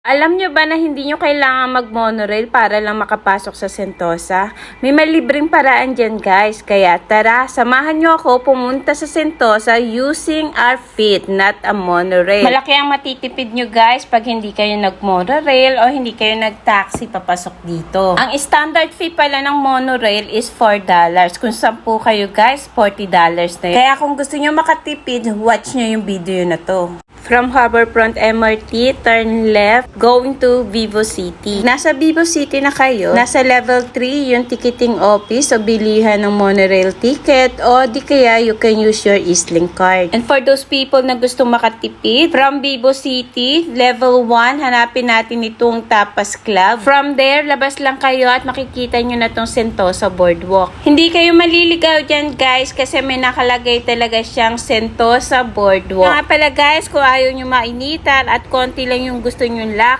Alam nyo ba na hindi nyo kailangan mag-monorail para lang makapasok sa Sentosa? May malibreng paraan dyan guys. Kaya tara, samahan nyo ako pumunta sa Sentosa using our feet, not a monorail. Malaki ang matitipid nyo guys pag hindi kayo nag-monorail o hindi kayo nag-taxi papasok dito. Ang standard fee pala ng monorail is $4. Kung 10 kayo guys, $40 na yun. Kaya kung gusto nyo makatipid, watch nyo yung video na to. From Harbourfront MRT, turn left, going to Vivo City. Nasa Vivo City na kayo. Nasa level 3 yung ticketing office o bilihan ng monorail ticket o di kaya you can use your Eastlink card. And for those people na gustong makatipid, from Vivo City, level 1, hanapin natin itong Tapas Club. From there, labas lang kayo at makikita nyo na itong Sentosa Boardwalk. Hindi kayo maliligaw dyan guys kasi may nakalagay talaga siyang Sentosa Boardwalk. Nga pala guys, kung ayaw nyo mainitan at konti lang yung gusto nyo lock,